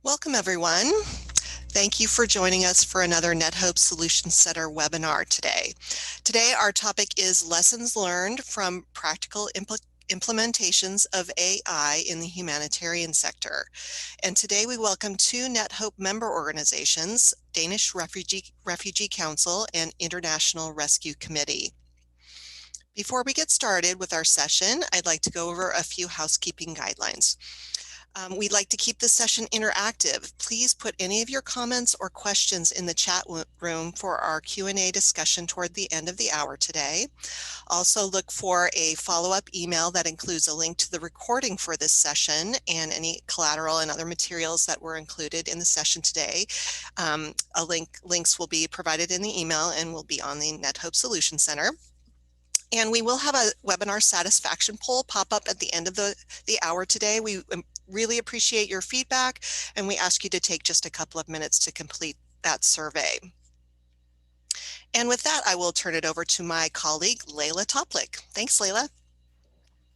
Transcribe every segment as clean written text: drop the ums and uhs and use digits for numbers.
Welcome, everyone. Thank you for joining us for another NetHope Solutions Center webinar today. Today, our topic is Lessons Learned from Practical Implementations of AI in the Humanitarian Sector. And today we welcome two NetHope member organizations, Danish Refugee Council and International Rescue Committee. Before we get started with our session, I'd like to go over a few housekeeping guidelines. We'd like to keep this session interactive. Please put any of your comments or questions in the chat room for our Q&A discussion toward the end of the hour today. Also look for a follow-up email that includes a link to the recording for this session and any collateral and other materials that were included in the session today. Links will be provided in the email and will be on the NetHope Solutions Center. And we will have a webinar satisfaction poll pop up at the end of the hour today. We really appreciate your feedback, and we ask you to take just a couple of minutes to complete that survey. And with that, I will turn it over to my colleague, Layla Toplik. Thanks, Layla.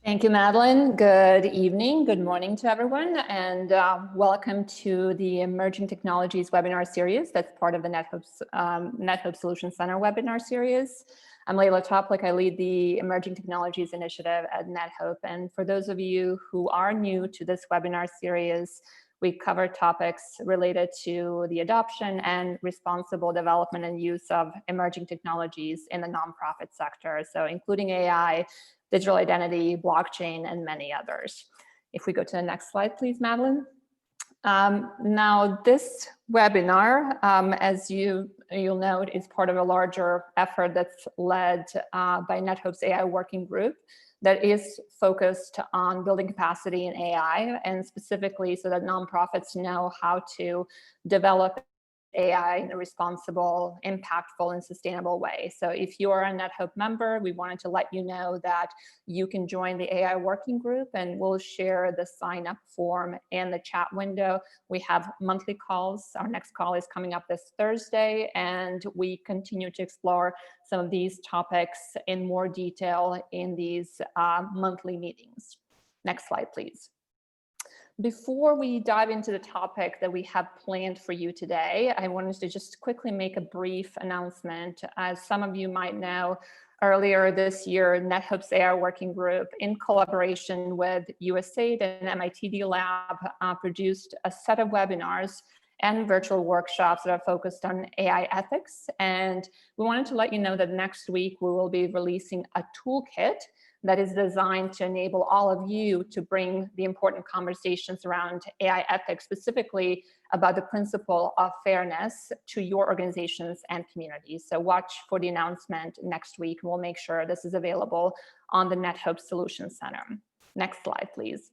Thank you, Madeline. Good evening, good morning to everyone, and welcome to the Emerging Technologies webinar series that's part of the NetHope Solutions Center webinar series. I'm Layla Toplik. I lead the Emerging Technologies Initiative at NetHope. And for those of you who are new to this webinar series, we cover topics related to the adoption and responsible development and use of emerging technologies in the nonprofit sector, so including AI, digital identity, blockchain, and many others. If we go to the next slide, please, Madeline. Now, this webinar, as you'll note, is part of a larger effort that's led by NetHope's AI working group that is focused on building capacity in AI, and specifically so that nonprofits know how to develop AI in a responsible, impactful, and sustainable way. So if you are a NetHope member, we wanted to let you know that you can join the AI working group, and we'll share the sign-up form in the chat window. We have monthly calls. Our next call is coming up this Thursday, and we continue to explore some of these topics in more detail in these monthly meetings. Next slide, please. Before we dive into the topic that we have planned for you today, I wanted to just quickly make a brief announcement. As some of you might know, earlier this year, NetHope's AI working group, in collaboration with USAID and MIT Lab, produced a set of webinars and virtual workshops that are focused on AI ethics. And we wanted to let you know that next week we will be releasing a toolkit that is designed to enable all of you to bring the important conversations around AI ethics, specifically about the principle of fairness, to your organizations and communities. So watch for the announcement next week. We'll make sure this is available on the NetHope Solutions Center. Next slide, please.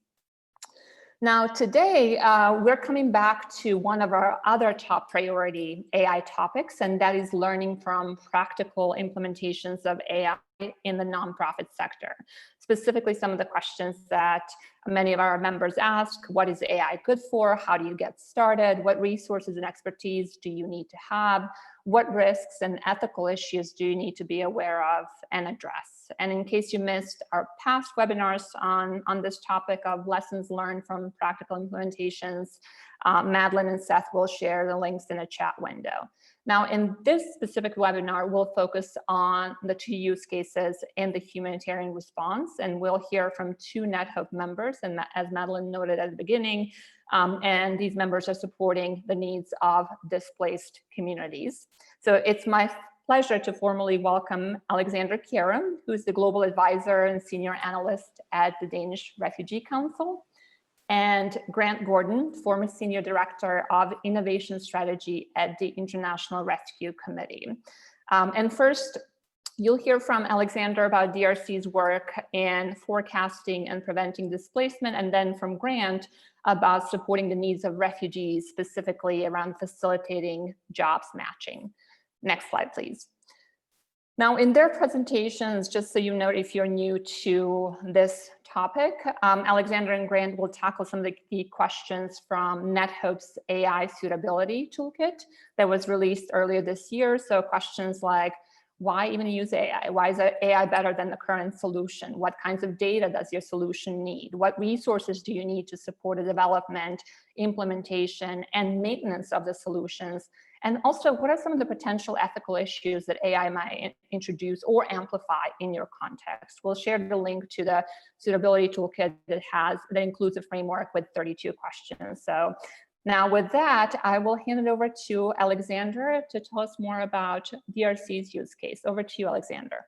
Now, today, we're coming back to one of our other top priority AI topics, and that is learning from practical implementations of AI in the nonprofit sector. Specifically, some of the questions that many of our members ask: what is AI good for? How do you get started? What resources and expertise do you need to have? What risks and ethical issues do you need to be aware of and address? And in case you missed our past webinars on this topic of lessons learned from practical implementations, Madeline and Seth will share the links in a chat window. Now, in this specific webinar, we'll focus on the two use cases in the humanitarian response, and we'll hear from two NetHope members, and as Madeline noted at the beginning, and these members are supporting the needs of displaced communities. So it's my pleasure to formally welcome Alexander Kierum, who is the Global Advisor and Senior Analyst at the Danish Refugee Council, and Grant Gordon, former Senior Director of Innovation Strategy at the International Rescue Committee. And first, you'll hear from Alexander about DRC's work in forecasting and preventing displacement, and then from Grant about supporting the needs of refugees, specifically around facilitating jobs matching. Next slide, please. Now, in their presentations, just so you know, if you're new to this topic, Alexander and Grant will tackle some of the key questions from NetHope's AI Suitability Toolkit that was released earlier this year. So questions like, Why even use AI? Why is AI better than the current solution? What kinds of data does your solution need? What resources do you need to support the development, implementation, and maintenance of the solutions? And also, what are some of the potential ethical issues that AI might introduce or amplify in your context? We'll share the link to the suitability toolkit that includes a framework with 32 questions. So now with that, I will hand it over to Alexander to tell us more about DRC's use case. Over to you, Alexander.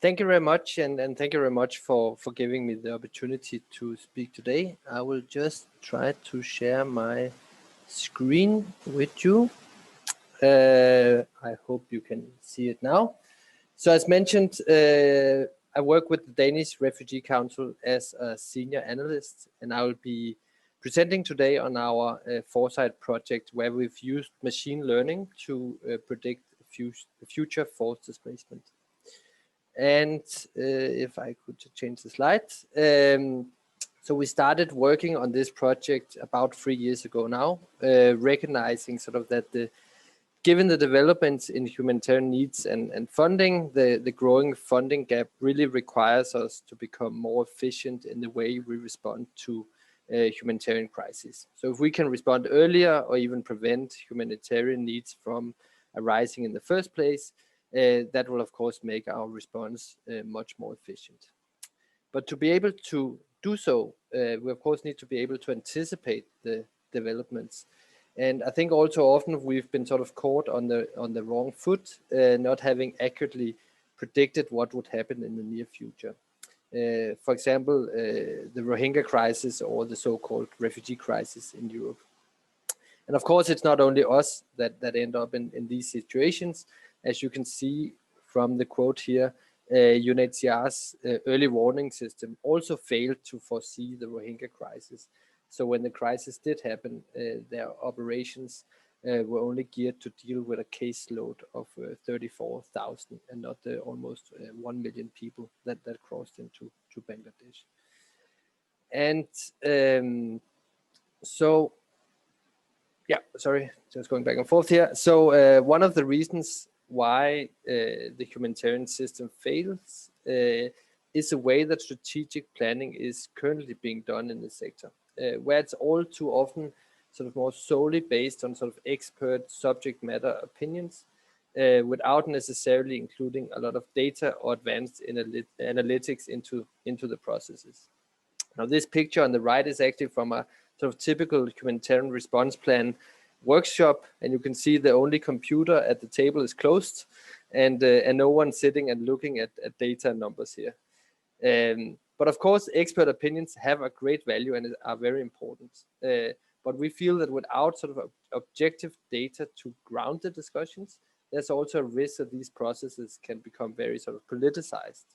Thank you very much, and thank you very much for giving me the opportunity to speak today. I will just try to share my screen with you. I hope you can see it now. So as mentioned, I work with the Danish Refugee Council as a senior analyst, and I will be presenting today on our Foresight project, where we've used machine learning to predict future forced displacement. And if I could change the slide. So we started working on this project about 3 years ago now, recognizing sort of that given the developments in humanitarian needs and funding, the growing funding gap really requires us to become more efficient in the way we respond to humanitarian crises. So if we can respond earlier or even prevent humanitarian needs from arising in the first place, that will of course make our response much more efficient. But to be able to do so, we of course need to be able to anticipate the developments. And I think also often we've been sort of caught on the wrong foot, not having accurately predicted what would happen in the near future. For example, the Rohingya crisis or the so-called refugee crisis in Europe. And of course, it's not only us that end up in these situations. As you can see from the quote here, UNHCR's early warning system also failed to foresee the Rohingya crisis. So when the crisis did happen, their operations were only geared to deal with a caseload of 34,000 and not the almost 1 million people that crossed into Bangladesh. And so, yeah, sorry, just going back and forth here. So one of the reasons why the humanitarian system fails is the way that strategic planning is currently being done in the sector, where it's all too often sort of more solely based on sort of expert subject matter opinions, without necessarily including a lot of data or advanced analytics into the processes. Now, this picture on the right is actually from a sort of typical humanitarian response plan workshop, and you can see the only computer at the table is closed, and no one sitting and looking at data and numbers here. But of course, expert opinions have a great value and are very important. But we feel that without sort of objective data to ground the discussions, there's also a risk that these processes can become very sort of politicized.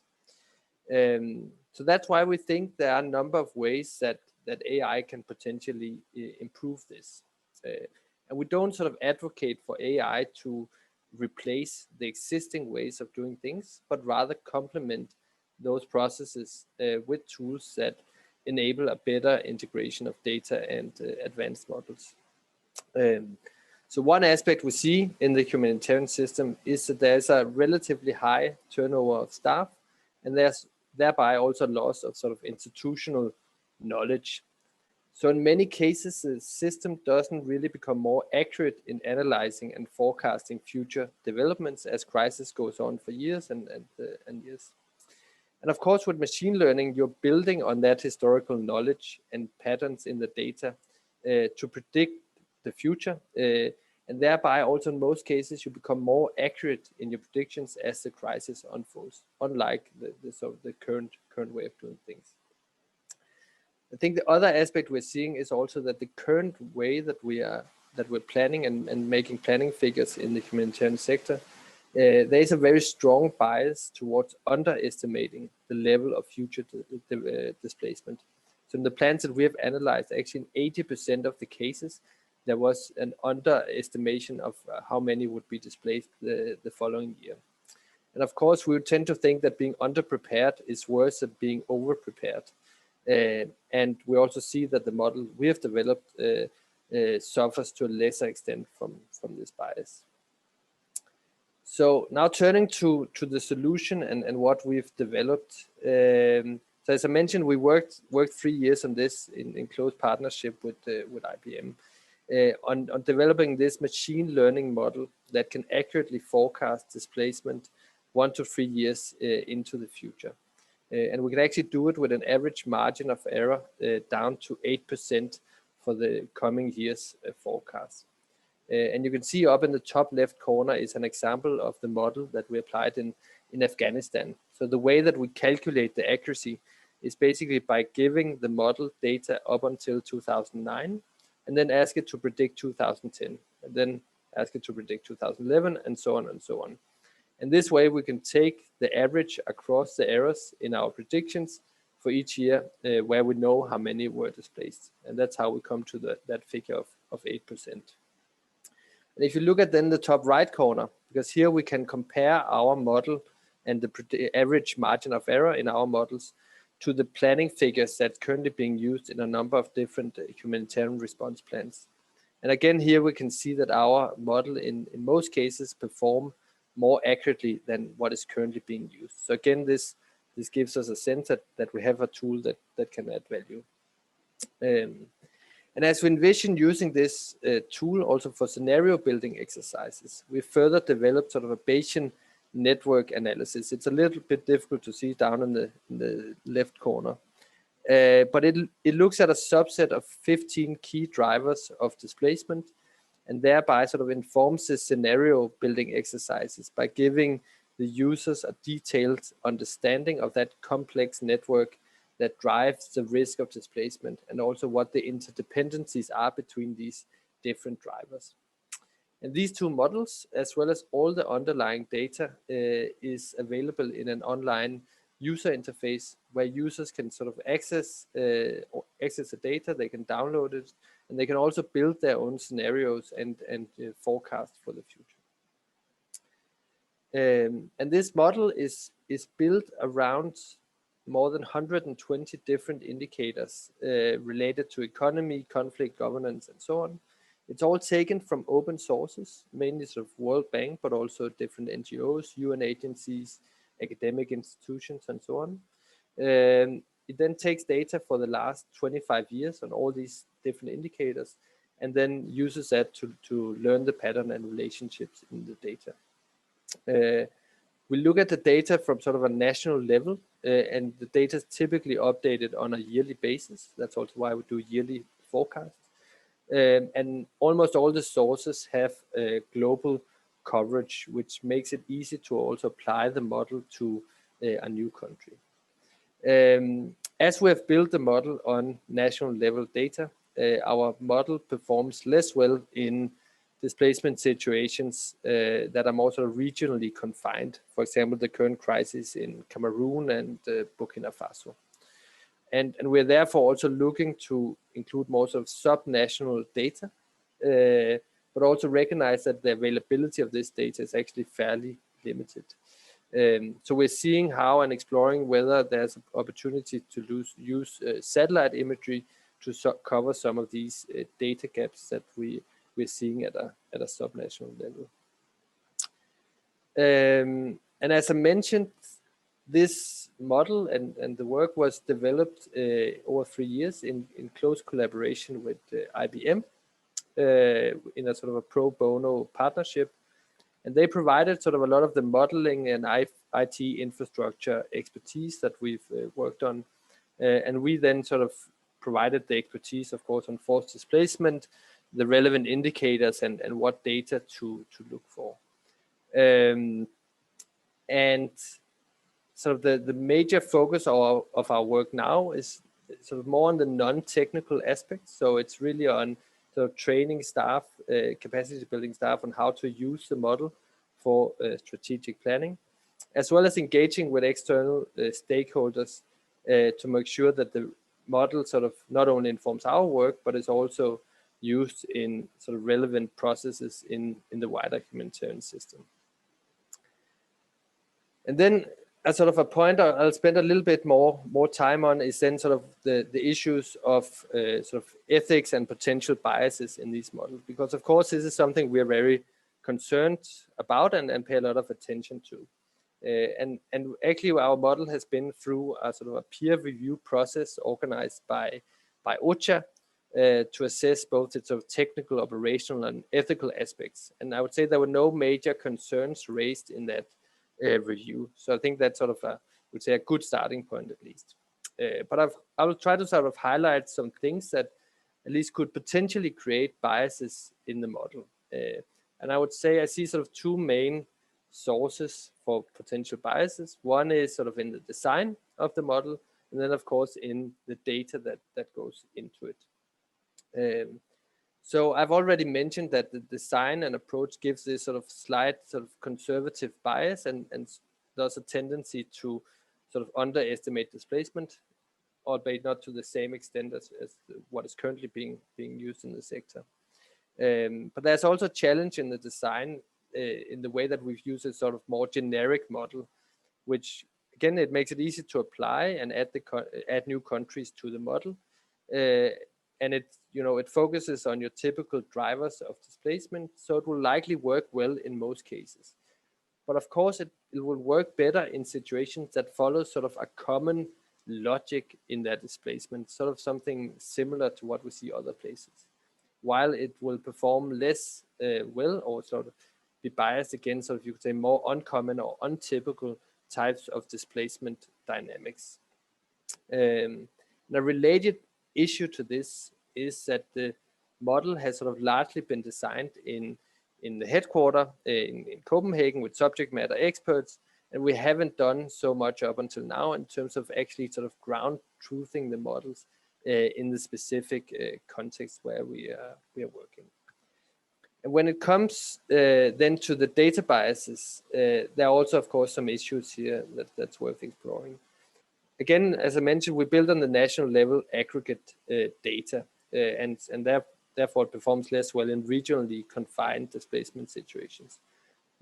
So that's why we think there are a number of ways that AI can potentially improve this. And we don't sort of advocate for AI to replace the existing ways of doing things, but rather complement those processes with tools that enable a better integration of data and advanced models. So one aspect we see in the humanitarian system is that there's a relatively high turnover of staff, and there's thereby also loss of sort of institutional knowledge. So in many cases, the system doesn't really become more accurate in analyzing and forecasting future developments as crisis goes on for years and years. And of course, with machine learning, you're building on that historical knowledge and patterns in the data to predict the future. And thereby also in most cases, you become more accurate in your predictions as the crisis unfolds, unlike the current way of doing things. I think the other aspect we're seeing is also that the current way that we're planning and making planning figures in the humanitarian sector, there is a very strong bias towards underestimating the level of future displacement. So in the plans that we have analyzed, actually in 80% of the cases, there was an underestimation of how many would be displaced the following year. And of course, we would tend to think that being underprepared is worse than being overprepared. And we also see that the model we have developed suffers to a lesser extent from this bias. So now turning to the solution and what we've developed. So as I mentioned, we worked 3 years on this in close partnership with IBM on developing this machine learning model that can accurately forecast displacement 1 to 3 years into the future. And we can actually do it with an average margin of error down to 8% for the coming years forecast. And you can see up in the top left corner is an example of the model that we applied in Afghanistan. So the way that we calculate the accuracy is basically by giving the model data up until 2009, and then ask it to predict 2010, and then ask it to predict 2011, and so on and so on. And this way we can take the average across the errors in our predictions for each year where we know how many were displaced. And that's how we come to that figure of 8%. And if you look at then the top right corner, because here we can compare our model and the average margin of error in our models to the planning figures that's currently being used in a number of different humanitarian response plans. And again, here we can see that our model in most cases perform more accurately than what is currently being used. So again, this gives us a sense that we have a tool that can add value. And as we envision using this tool also for scenario building exercises, we further developed sort of a Bayesian network analysis. It's a little bit difficult to see down in the left corner, but it looks at a subset of 15 key drivers of displacement, and thereby sort of informs the scenario building exercises by giving the users a detailed understanding of that complex network that drives the risk of displacement, and also what the interdependencies are between these different drivers. And these two models, as well as all the underlying data, is available in an online user interface where users can sort of access the data, they can download it, and they can also build their own scenarios and forecast for the future. And this model is built around more than 120 different indicators related to economy, conflict, governance, and so on. It's all taken from open sources, mainly sort of World Bank, but also different NGOs, UN agencies, academic institutions, and so on. It then takes data for the last 25 years on all these different indicators, and then uses that to learn the pattern and relationships in the data. We look at the data from sort of a national level, and the data is typically updated on a yearly basis. That's also why we do yearly forecasts. And almost all the sources have global coverage, which makes it easy to also apply the model to a new country. As we have built the model on national level data, our model performs less well in displacement situations that are more sort of regionally confined. For example, the current crisis in Cameroon and Burkina Faso. And we're therefore also looking to include more sort of sub-national data, but also recognize that the availability of this data is actually fairly limited. So we're seeing how and exploring whether there's an opportunity to use satellite imagery to cover some of these data gaps that we're seeing at a sub-national level. And as I mentioned, this model and the work was developed over 3 years in close collaboration with IBM in a sort of a pro bono partnership. And they provided sort of a lot of the modeling and IT infrastructure expertise that we've worked on. And we then sort of provided the expertise, of course, on forced displacement, the relevant indicators, and what data to look for. And sort of the major focus of our work now is sort of more on the non-technical aspects. So it's really on sort of training staff, capacity building staff on how to use the model for strategic planning, as well as engaging with external stakeholders to make sure that the model sort of not only informs our work, but is also used in sort of relevant processes in the wider humanitarian system. And then as sort of a point I'll spend a little bit more time on is then sort of the issues of sort of ethics and potential biases in these models, because of course this is something we're very concerned about and pay a lot of attention to. And actually our model has been through a sort of a peer review process organized by OCHA to assess both its sort of technical, operational, and ethical aspects. And I would say there were no major concerns raised in that review. So I think that's sort of a good starting point at least. But I will try to sort of highlight some things that at least could potentially create biases in the model. And I would say I see sort of two main sources for potential biases. One is sort of in the design of the model, and then of course in the data that goes into it. So I've already mentioned that the design and approach gives this sort of slight sort of conservative bias and there's a tendency to sort of underestimate displacement, albeit not to the same extent as what is currently being used in the sector. But there's also a challenge in the design in the way that we've used a sort of more generic model, which again, it makes it easy to apply and add new countries to the model. And it focuses on your typical drivers of displacement, so it will likely work well in most cases. But of course, it will work better in situations that follow sort of a common logic in that displacement, sort of something similar to what we see other places. While it will perform less well or sort of be biased against, sort of you could say, more uncommon or untypical types of displacement dynamics. And a related issue to this is that the model has sort of largely been designed in the headquarters in Copenhagen with subject matter experts, and we haven't done so much up until now in terms of actually sort of ground truthing the models in the specific context where we are working. And when it comes then to the data biases, there are also, of course, some issues here that's worth exploring. Again, as I mentioned, we build on the national level aggregate data, and therefore it performs less well in regionally confined displacement situations.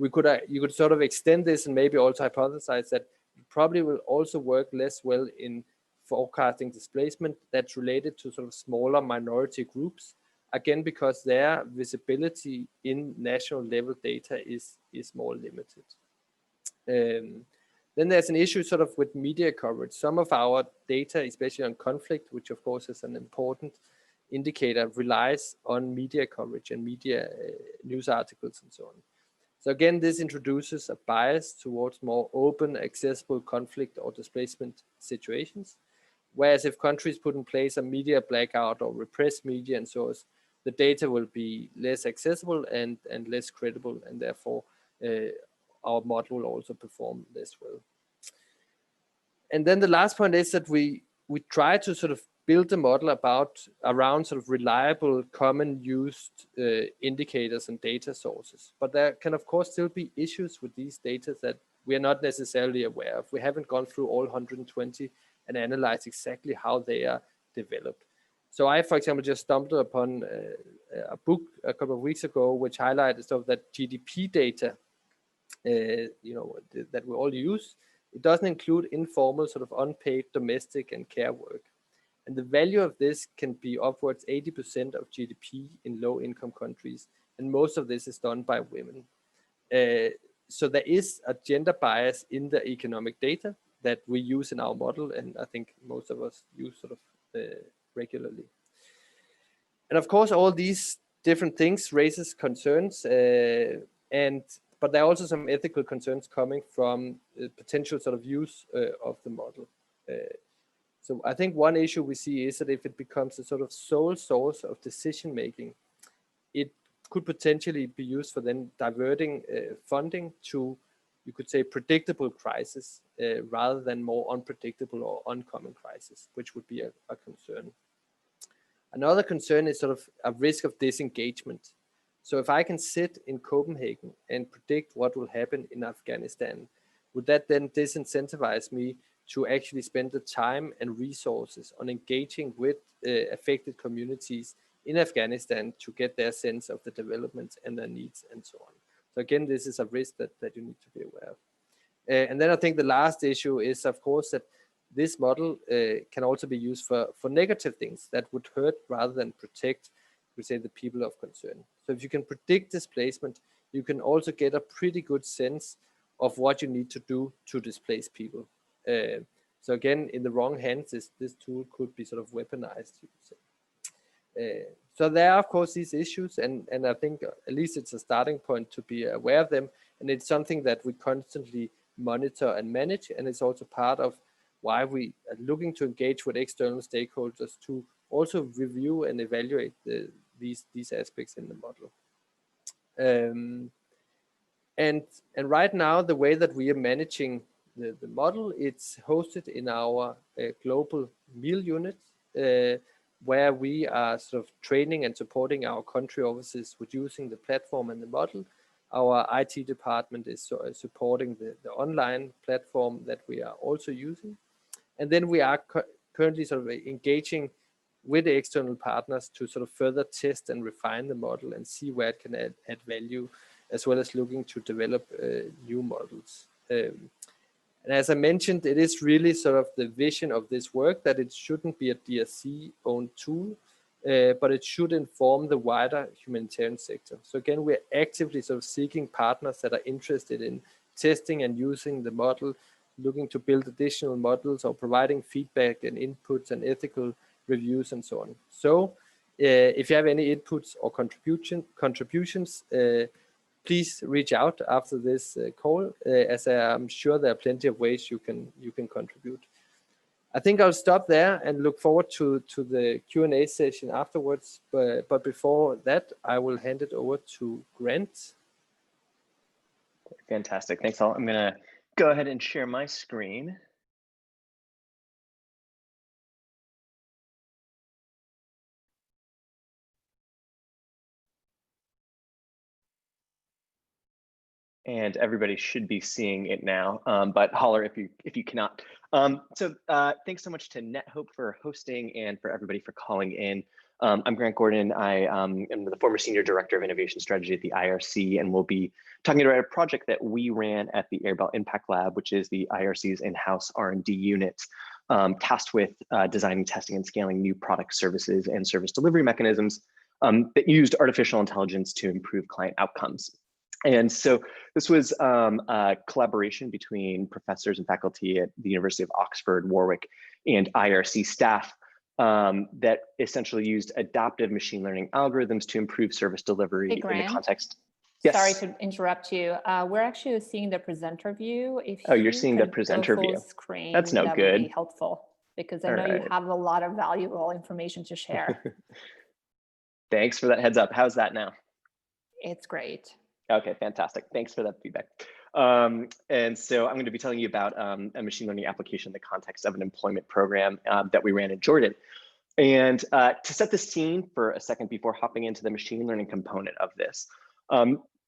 You could sort of extend this and maybe also hypothesize that it probably will also work less well in forecasting displacement that's related to sort of smaller minority groups, again, because their visibility in national level data is more limited. Then there's an issue sort of with media coverage. Some of our data, especially on conflict, which of course is an important indicator, relies on media coverage and media news articles and so on. So again, this introduces a bias towards more open, accessible conflict or displacement situations. Whereas if countries put in place a media blackout or repress media and so on, the data will be less accessible and less credible, and therefore our model will also perform less well. And then the last point is that we try to sort of build a model around sort of reliable, common used indicators and data sources. But there can of course still be issues with these data that we are not necessarily aware of. We haven't gone through all 120 and analyzed exactly how they are developed. So I, for example, just stumbled upon a book a couple of weeks ago, which highlighted sort of that GDP data, that we all use. It doesn't include informal sort of unpaid domestic and care work. And the value of this can be upwards 80% of GDP in low income countries. And most of this is done by women. So there is a gender bias in the economic data that we use in our model. And I think most of us use sort of regularly. And of course, all these different things raises concerns, but there are also some ethical concerns coming from potential sort of use of the model. So I think one issue we see is that if it becomes a sort of sole source of decision making, it could potentially be used for then diverting funding to, you could say, predictable crisis rather than more unpredictable or uncommon crisis, which would be a concern. Another concern is sort of a risk of disengagement. So if I can sit in Copenhagen and predict what will happen in Afghanistan, would that then disincentivize me to actually spend the time and resources on engaging with affected communities in Afghanistan to get their sense of the developments and their needs and so on? So again, this is a risk that you need to be aware of. And then I think the last issue is, of course, that this model can also be used for negative things that would hurt rather than protect, we say, the people of concern. So if you can predict displacement, you can also get a pretty good sense of what you need to do to displace people. So again, in the wrong hands, this tool could be sort of weaponized, you could say. So there are, of course, these issues, and I think at least it's a starting point to be aware of them, and it's something that we constantly monitor and manage, and it's also part of why we are looking to engage with external stakeholders to also review and evaluate these aspects in the model. And right now, the way that we are managing the model, it's hosted in our global meal unit, where we are sort of training and supporting our country offices with using the platform and the model. Our IT department is supporting the online platform that we are also using. And then we are currently sort of engaging with the external partners to sort of further test and refine the model and see where it can add value, as well as looking to develop new models. And as I mentioned, it is really sort of the vision of this work that it shouldn't be a DRC-owned tool, but it should inform the wider humanitarian sector. So again, we're actively sort of seeking partners that are interested in testing and using the model, looking to build additional models or providing feedback and inputs and ethical reviews and so on. So if you have any inputs or contributions, please reach out after this call, as I'm sure there are plenty of ways you can contribute. I think I'll stop there and look forward to the Q&A session afterwards. But before that, I will hand it over to Grant. Fantastic. Thanks all. I'm going to go ahead and share my screen. And everybody should be seeing it now, but holler if you cannot. So thanks so much to NetHope for hosting and for everybody for calling in. I'm Grant Gordon. I am the former Senior Director of Innovation Strategy at the IRC, and we'll be talking about a project that we ran at the Airbelt Impact Lab, which is the IRC's in-house R&D unit, tasked with designing, testing, and scaling new product services and service delivery mechanisms that used artificial intelligence to improve client outcomes. And so this was a collaboration between professors and faculty at the University of Oxford, Warwick, and IRC staff that essentially used adaptive machine learning algorithms to improve service delivery in the context. Yes. Sorry to interrupt you. We're actually seeing the presenter view. If you're seeing the presenter view. Screen, that's no that good. Would be helpful, because I know you have a lot of valuable information to share. Thanks for that heads up. How's that now? It's great. Okay, fantastic. Thanks for that feedback. And so I'm going to be telling you about a machine learning application in the context of an employment program that we ran in Jordan. And to set the scene for a second before hopping into the machine learning component of this,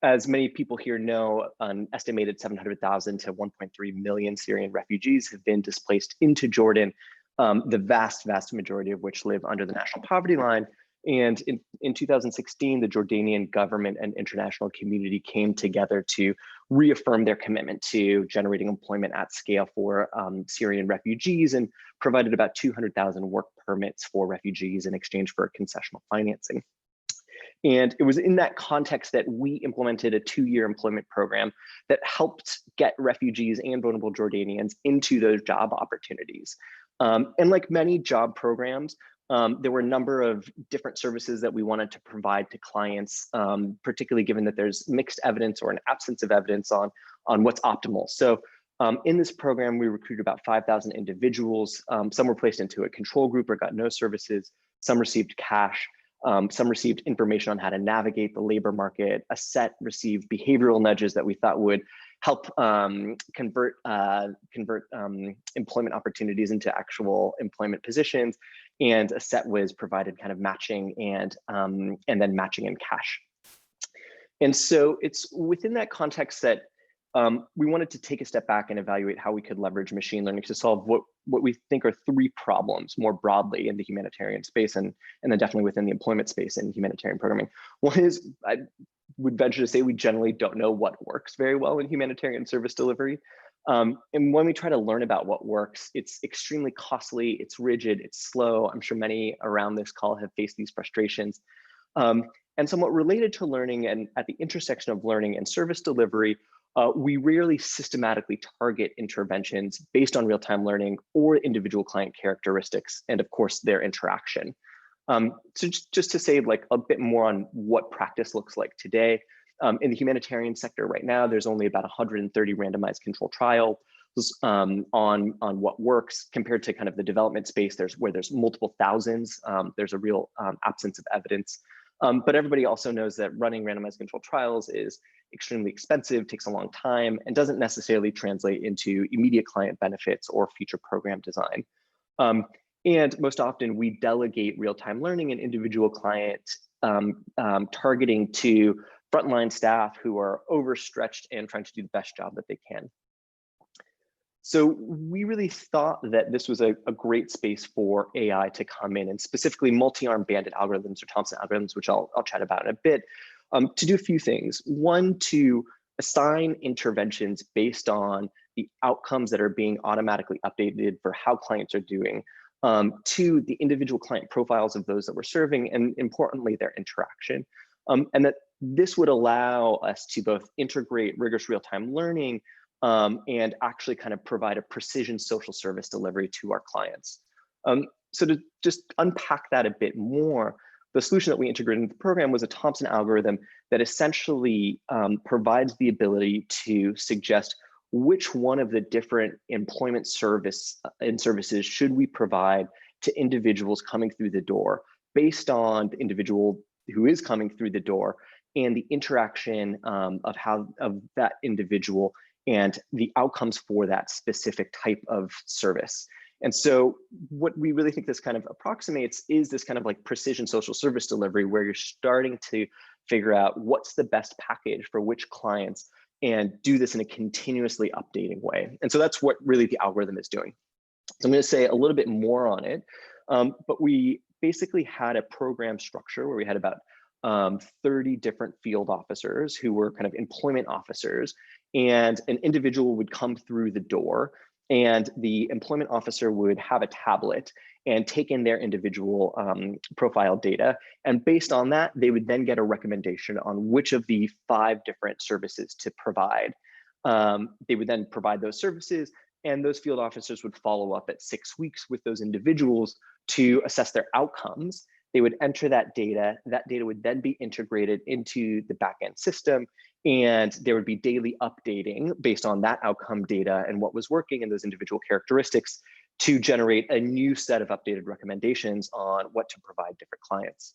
as many people here know, an estimated 700,000 to 1.3 million Syrian refugees have been displaced into Jordan, the vast majority of which live under the national poverty line. And in 2016, the Jordanian government and international community came together to reaffirm their commitment to generating employment at scale for Syrian refugees, and provided about 200,000 work permits for refugees in exchange for concessional financing. And it was in that context that we implemented a 2-year employment program that helped get refugees and vulnerable Jordanians into those job opportunities. And like many job programs, there were a number of different services that we wanted to provide to clients, particularly given that there's mixed evidence or an absence of evidence on what's optimal. So in this program, we recruited about 5,000 individuals. Some were placed into a control group or got no services. Some received cash. Some received information on how to navigate the labor market. A set received behavioral nudges that we thought would help convert employment opportunities into actual employment positions, and a set was provided kind of matching and then matching in cash. And so it's within that context that we wanted to take a step back and evaluate how we could leverage machine learning to solve what we think are 3 problems more broadly in the humanitarian space, and then definitely within the employment space in humanitarian programming. One is, I would venture to say, we generally don't know what works very well in humanitarian service delivery. And when we try to learn about what works, it's extremely costly, it's rigid, it's slow. I'm sure many around this call have faced these frustrations. And And somewhat related to learning and at the intersection of learning and service delivery, we rarely systematically target interventions based on real-time learning or individual client characteristics, and of course, their interaction. So just to say like a bit more on what practice looks like today, in the humanitarian sector right now, there's only about 130 randomized controlled trials on what works compared to kind of the development space. Where there's multiple thousands. There's a real absence of evidence. But everybody also knows that running randomized controlled trials is extremely expensive, takes a long time, and doesn't necessarily translate into immediate client benefits or future program design. And most often we delegate real-time learning and individual client targeting to frontline staff who are overstretched and trying to do the best job that they can. So we really thought that this was a great space for AI to come in, and specifically multi-arm bandit algorithms or Thompson algorithms, which I'll chat about in a bit, to do a few things. One, to assign interventions based on the outcomes that are being automatically updated for how clients are doing. Two, the individual client profiles of those that we're serving, and importantly, their interaction. And that this would allow us to both integrate rigorous real-time learning and actually kind of provide a precision social service delivery to our clients. So to just unpack that a bit more, the solution that we integrated into the program was a Thompson algorithm that essentially provides the ability to suggest which one of the different employment services should we provide to individuals coming through the door based on the individual who is coming through the door and the interaction of that individual and the outcomes for that specific type of service. And so what we really think this kind of approximates is this kind of like precision social service delivery, where you're starting to figure out what's the best package for which clients and do this in a continuously updating way. And so that's what really the algorithm is doing. So I'm going to say a little bit more on it, but we basically had a program structure where we had about 30 different field officers who were kind of employment officers, and an individual would come through the door and the employment officer would have a tablet and take in their individual profile data. And based on that, they would then get a recommendation on which of the 5 different services to provide. They would then provide those services, and those field officers would follow up at 6 weeks with those individuals to assess their outcomes. They would enter that data. That data would then be integrated into the backend system, and there would be daily updating based on that outcome data and what was working and those individual characteristics to generate a new set of updated recommendations on what to provide different clients.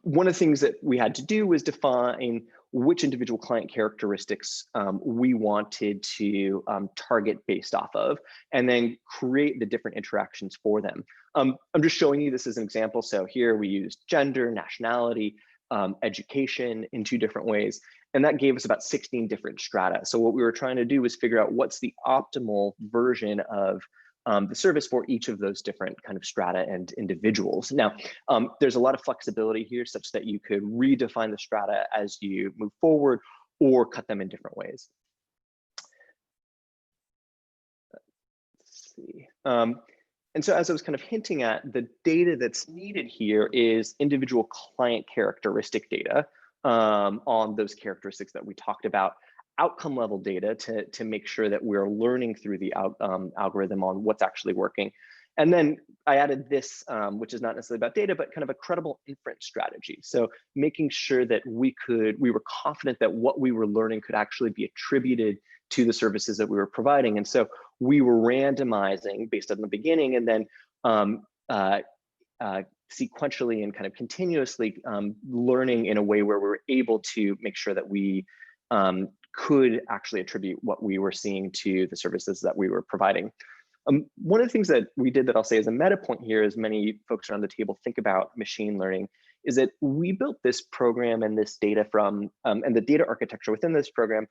One of the things that we had to do was define which individual client characteristics we wanted to target based off of, and then create the different interactions for them. I'm just showing you this as an example. So here we used gender, nationality, education in 2 different ways, and that gave us about 16 different strata. So what we were trying to do was figure out what's the optimal version of the service for each of those different kind of strata and individuals. Now, there's a lot of flexibility here such that you could redefine the strata as you move forward or cut them in different ways. Let's see. And so as I was kind of hinting at, the data that's needed here is individual client characteristic data on those characteristics that we talked about, outcome level data to make sure that we're learning through the algorithm on what's actually working. And then I added this, which is not necessarily about data, but kind of a credible inference strategy. So making sure that we were confident that what we were learning could actually be attributed to the services that we were providing. And so we were randomizing based on the beginning, and then sequentially and kind of continuously learning in a way where we were able to make sure that we could actually attribute what we were seeing to the services that we were providing. One of the things that we did that I'll say as a meta point here, as many folks around the table think about machine learning, is that we built this program and this data from, and the data architecture within this program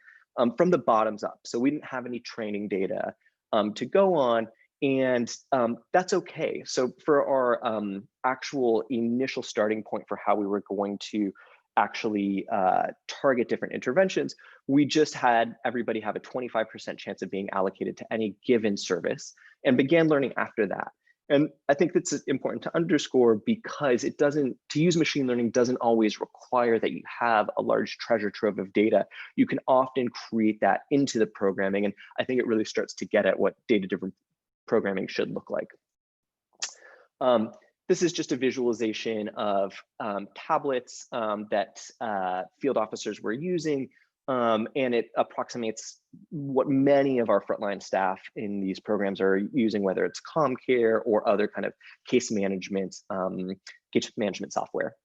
from the bottoms up. So we didn't have any training data to go on, and that's okay. So for our actual initial starting point for how we were going to actually target different interventions, we just had everybody have a 25% chance of being allocated to any given service and began learning after that. And I think that's important to underscore because to use machine learning doesn't always require that you have a large treasure trove of data. You can often create that into the programming. And I think it really starts to get at what data-driven programming should look like. This is just a visualization of tablets that field officers were using, and it approximates what many of our frontline staff in these programs are using, whether it's CommCare or other kind of case management software.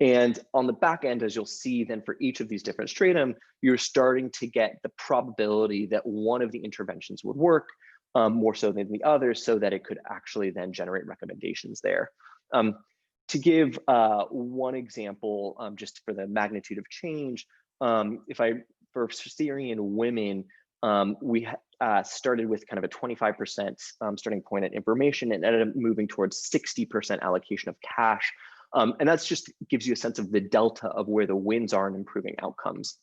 And on the back end, as you'll see then for each of these different stratum, you're starting to get the probability that one of the interventions would work, more so than the others, so that it could actually then generate recommendations there. To give one example, just for the magnitude of change, for Syrian women, we started with kind of a 25% starting point at information and ended up moving towards 60% allocation of cash. And that's just gives you a sense of the delta of where the wins are in improving outcomes.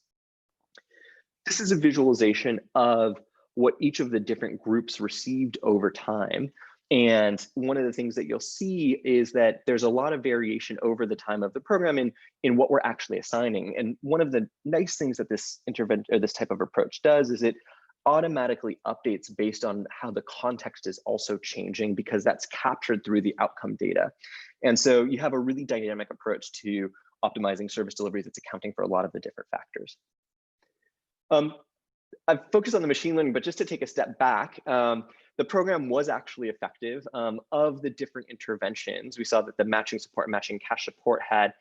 This is a visualization of what each of the different groups received over time. And one of the things that you'll see is that there's a lot of variation over the time of the program in what we're actually assigning. And one of the nice things that this type of approach does is it automatically updates based on how the context is also changing, because that's captured through the outcome data. And so you have a really dynamic approach to optimizing service delivery that's accounting for a lot of the different factors. I've focused on the machine learning, but just to take a step back, the program was actually effective. Of the different interventions, we saw that the matching support and matching cash support had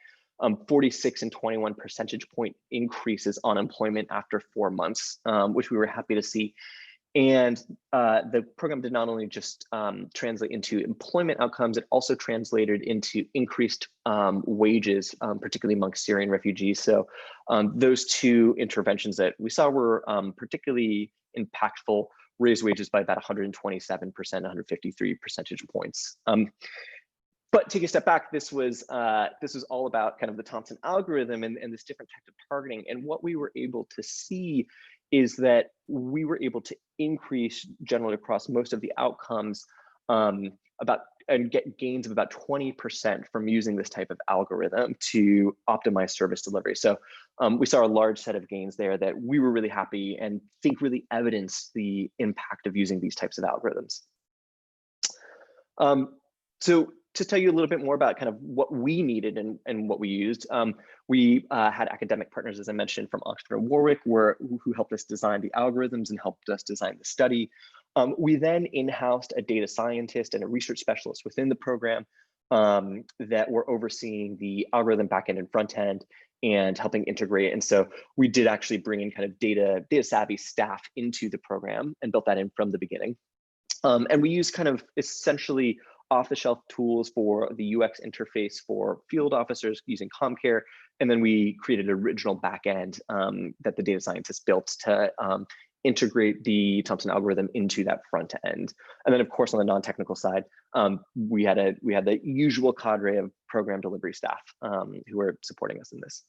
46 and 21 percentage point increases on employment after 4 months, which we were happy to see. And the program did not only just translate into employment outcomes, it also translated into increased wages, particularly amongst Syrian refugees. So those two interventions that we saw were particularly impactful, raised wages by about 127%, 153 percentage points. But take a step back, this was all about kind of the Thompson algorithm and this different type of targeting. And what we were able to see is that we were able to increase generally across most of the outcomes and get gains of about 20% from using this type of algorithm to optimize service delivery. So we saw a large set of gains there that we were really happy and think really evidence the impact of using these types of algorithms. So to tell you a little bit more about kind of what we needed and what we used, we had academic partners, as I mentioned, from Oxford and Warwick, who helped us design the algorithms and helped us design the study. We then in-housed a data scientist and a research specialist within the program that were overseeing the algorithm backend and front end and helping integrate. And so we did actually bring in kind of data savvy staff into the program and built that in from the beginning. And we used kind of essentially off-the-shelf tools for the UX interface for field officers using CommCare. And then we created an original backend that the data scientists built to integrate the Thompson algorithm into that front end. And then of course, on the non-technical side, we had the usual cadre of program delivery staff who were supporting us in this.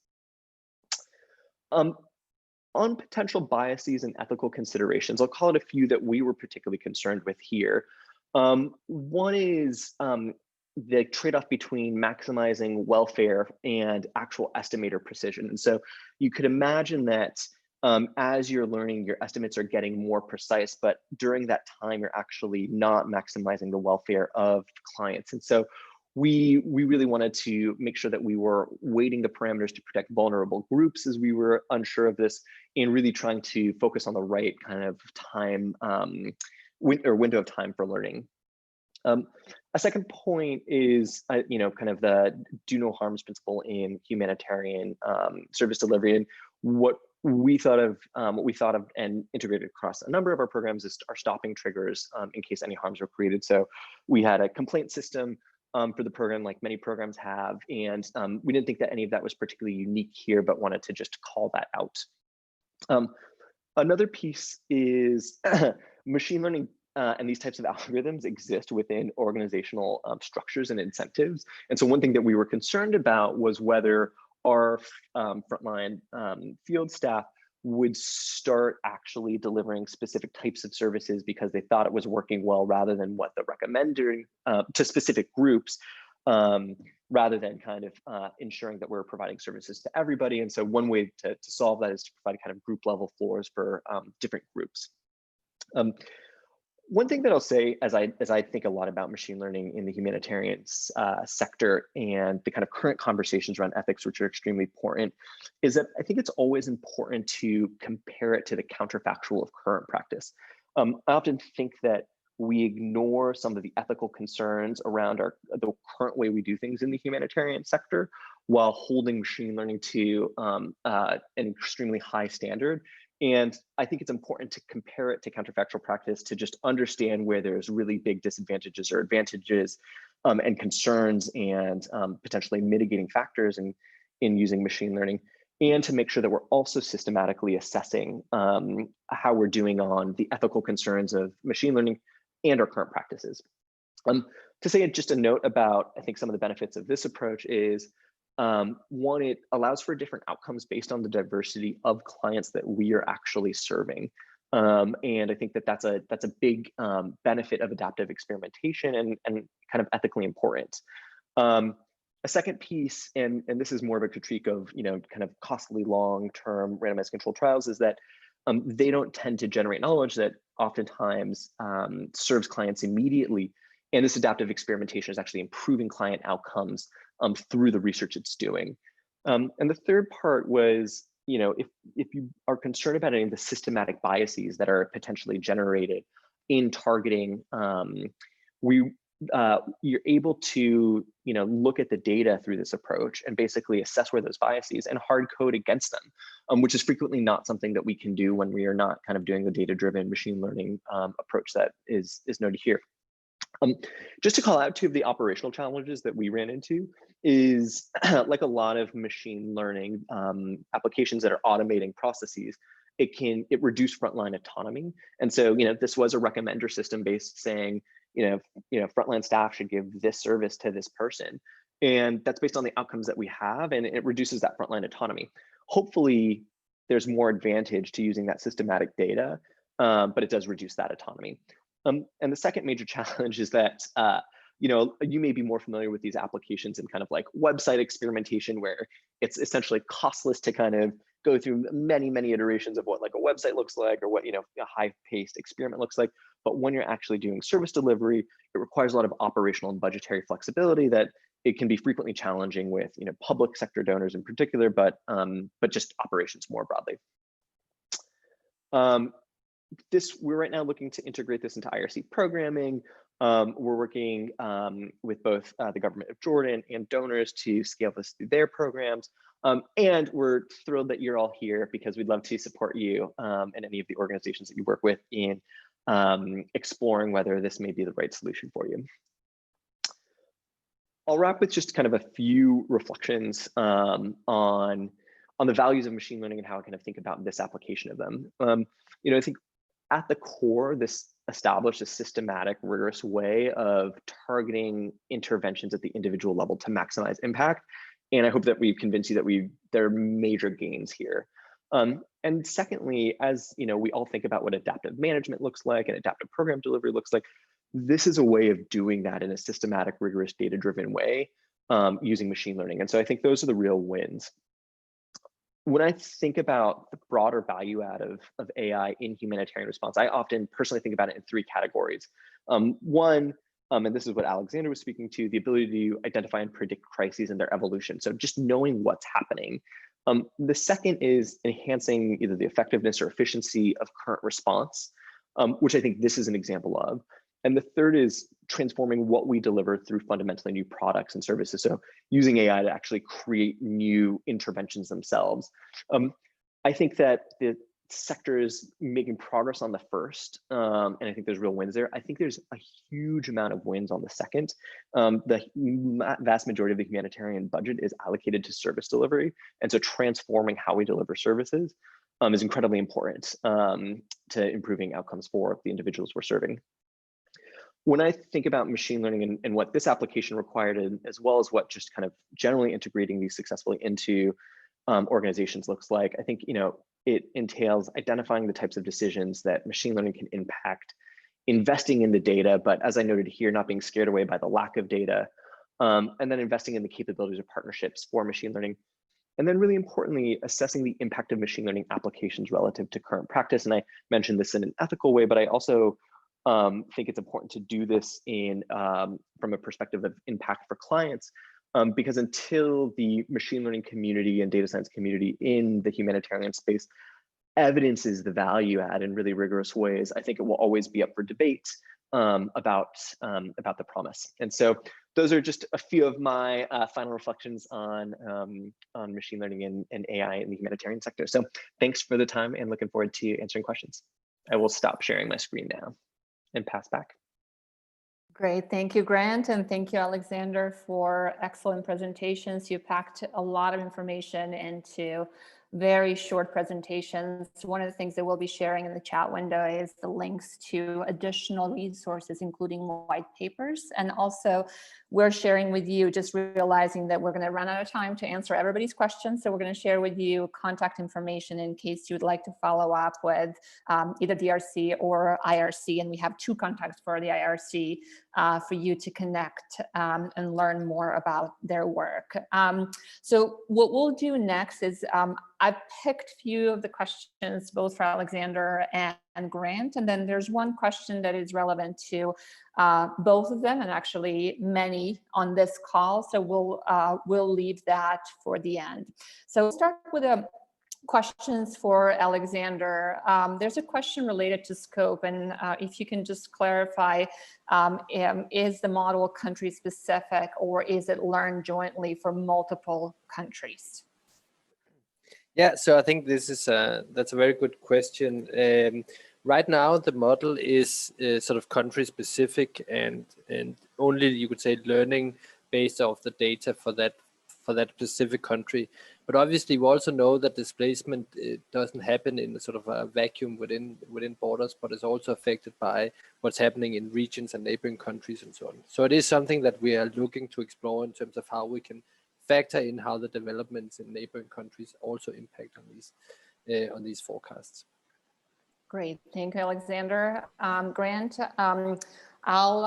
On potential biases and ethical considerations, I'll call it a few that we were particularly concerned with here. One is the trade-off between maximizing welfare and actual estimator precision. And so you could imagine that as you're learning, your estimates are getting more precise, but during that time, you're actually not maximizing the welfare of clients. And so we really wanted to make sure that we were weighting the parameters to protect vulnerable groups as we were unsure of this, and really trying to focus on the right kind of time window of time for learning. A second point is, kind of the do no harms principle in humanitarian service delivery. And what we thought of and integrated across a number of our programs is our stopping triggers in case any harms were created. So we had a complaint system for the program, like many programs have, and we didn't think that any of that was particularly unique here, but wanted to just call that out. Another piece is machine learning and these types of algorithms exist within organizational structures and incentives. And so one thing that we were concerned about was whether our frontline field staff would start actually delivering specific types of services because they thought it was working well, rather than what they're recommending to specific groups, rather than kind of ensuring that we're providing services to everybody. And so one way to solve that is to provide kind of group level floors for different groups. One thing that I'll say as I think a lot about machine learning in the humanitarian sector and the kind of current conversations around ethics, which are extremely important, is that I think it's always important to compare it to the counterfactual of current practice. I often think that we ignore some of the ethical concerns around the current way we do things in the humanitarian sector, while holding machine learning to an extremely high standard. And I think it's important to compare it to counterfactual practice to just understand where there's really big disadvantages or advantages and concerns and potentially mitigating factors in using machine learning, and to make sure that we're also systematically assessing how we're doing on the ethical concerns of machine learning and our current practices. To say just a note about, I think, some of the benefits of this approach is, one, it allows for different outcomes based on the diversity of clients that we are actually serving. And I think that that's a big benefit of adaptive experimentation and kind of ethically important. A second piece, and this is more of a critique of kind of costly long-term randomized controlled trials, is that they don't tend to generate knowledge that oftentimes serves clients immediately. And this adaptive experimentation is actually improving client outcomes through the research it's doing. And the third part was, if you are concerned about any of the systematic biases that are potentially generated in targeting, you're able to look at the data through this approach and basically assess where those biases and hard code against them, which is frequently not something that we can do when we are not kind of doing the data-driven machine learning approach that is noted here. Just to call out two of the operational challenges that we ran into is, like a lot of machine learning applications that are automating processes, it reduced frontline autonomy. And so, this was a recommender system based saying, frontline staff should give this service to this person. And that's based on the outcomes that we have, and it reduces that frontline autonomy. Hopefully, there's more advantage to using that systematic data, but it does reduce that autonomy. And the second major challenge is that, you may be more familiar with these applications in kind of like website experimentation, where it's essentially costless to kind of go through many, many iterations of what like a website looks like, or what, a high-paced experiment looks like. But when you're actually doing service delivery, it requires a lot of operational and budgetary flexibility that it can be frequently challenging with, public sector donors in particular, but just operations more broadly. We're right now looking to integrate this into IRC programming. We're working with both the government of Jordan and donors to scale this through their programs. And we're thrilled that you're all here because we'd love to support you and any of the organizations that you work with in exploring whether this may be the right solution for you. I'll wrap with just kind of a few reflections on the values of machine learning and how I kind of think about this application of them. I think at the core, this established a systematic, rigorous way of targeting interventions at the individual level to maximize impact. And I hope that we've convinced you that there are major gains here. And secondly, as we all think about what adaptive management looks like and adaptive program delivery looks like, this is a way of doing that in a systematic, rigorous, data-driven way using machine learning. And so I think those are the real wins. When I think about the broader value add of AI in humanitarian response, I often personally think about it in three categories. One, and this is what Alexander was speaking to, the ability to identify and predict crises and their evolution. So just knowing what's happening. The second is enhancing either the effectiveness or efficiency of current response, which I think this is an example of. And the third is transforming what we deliver through fundamentally new products and services. So using AI to actually create new interventions themselves. I think that the sector is making progress on the first, and I think there's real wins there. I think there's a huge amount of wins on the second. The vast majority of the humanitarian budget is allocated to service delivery. And so transforming how we deliver services is incredibly important to improving outcomes for the individuals we're serving. When I think about machine learning and what this application required, as well as what just kind of generally integrating these successfully into organizations looks like, I think it entails identifying the types of decisions that machine learning can impact, investing in the data, but as I noted here, not being scared away by the lack of data, and then investing in the capabilities of partnerships for machine learning. And then really importantly, assessing the impact of machine learning applications relative to current practice. And I mentioned this in an ethical way, but I also think it's important to do this in from a perspective of impact for clients, because until the machine learning community and data science community in the humanitarian space evidences the value add in really rigorous ways, I think it will always be up for debate about the promise. And so those are just a few of my final reflections on machine learning and AI in the humanitarian sector. So thanks for the time and looking forward to answering questions. I will stop sharing my screen now and pass back. Great, thank you, Grant, and thank you, Alexander, for excellent presentations. You packed a lot of information into very short presentations. One of the things that we'll be sharing in the chat window is the links to additional resources, including white papers. And also, we're sharing with you, just realizing that we're going to run out of time to answer everybody's questions. So we're going to share with you contact information in case you would like to follow up with either DRC or IRC. And we have 2 contacts for the IRC for you to connect and learn more about their work. So what we'll do next is I've picked a few of the questions both for Alexander and Grant, and then there's one question that is relevant to both of them, and actually many on this call. So we'll leave that for the end. So we'll start with questions for Alexander. There's a question related to scope, and if you can just clarify, is the model country specific or is it learned jointly for multiple countries? Yeah, so I think this is that's a very good question. Right now, the model is sort of country specific and only, you could say, learning based off the data for that specific country. But obviously, we also know that displacement doesn't happen in a sort of a vacuum within borders, but is also affected by what's happening in regions and neighboring countries and so on. So it is something that we are looking to explore in terms of how we can factor in how the developments in neighboring countries also impact on these forecasts. Great, thank you, Alexander. Grant, I'll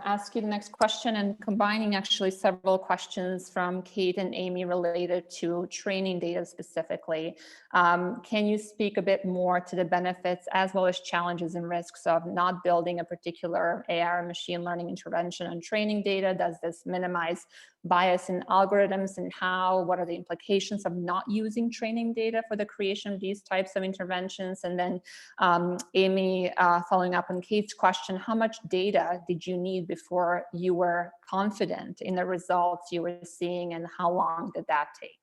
ask you the next question, and combining actually several questions from Kate and Amy related to training data specifically. Can you speak a bit more to the benefits as well as challenges and risks of not building a particular AI or machine learning intervention on training data? Does this minimize bias in algorithms, and what are the implications of not using training data for the creation of these types of interventions? And then Amy, following up on Kate's question, how much data did you need before you were confident in the results you were seeing, and how long did that take?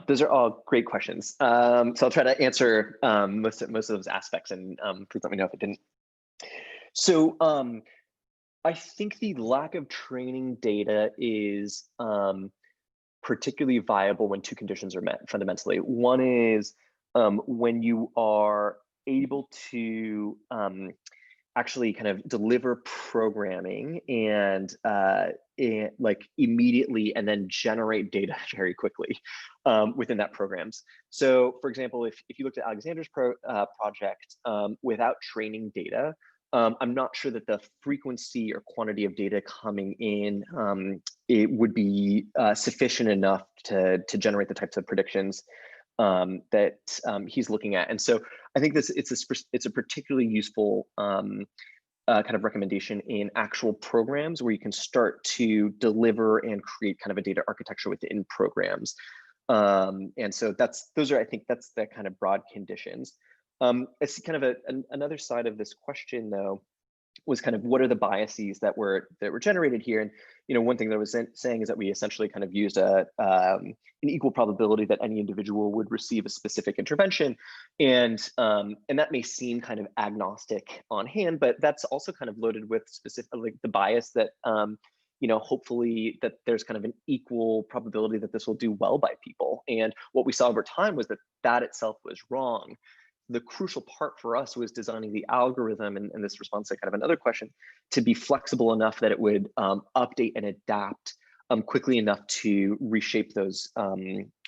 Those are all great questions. So I'll try to answer most of those aspects, and please let me know if it didn't. So I think the lack of training data is particularly viable when 2 conditions are met fundamentally. One is when you are able to actually kind of deliver programming and like immediately, and then generate data very quickly within that programs. So for example, if you looked at Alexander's project without training data, I'm not sure that the frequency or quantity of data coming in it would be sufficient enough to generate the types of predictions that he's looking at. And so I think it's a particularly useful kind of recommendation in actual programs where you can start to deliver and create kind of a data architecture within programs. And so I think that's the kind of broad conditions. It's kind of another side of this question, though, was kind of what are the biases that were generated here. And one thing that I was saying is that we essentially kind of used an equal probability that any individual would receive a specific intervention, and that may seem kind of agnostic on hand, but that's also kind of loaded with specific, like, the bias that hopefully that there's kind of an equal probability that this will do well by people. And what we saw over time was that itself was wrong. The crucial part for us was designing the algorithm, and this responds to kind of another question, to be flexible enough that it would update and adapt quickly enough to reshape those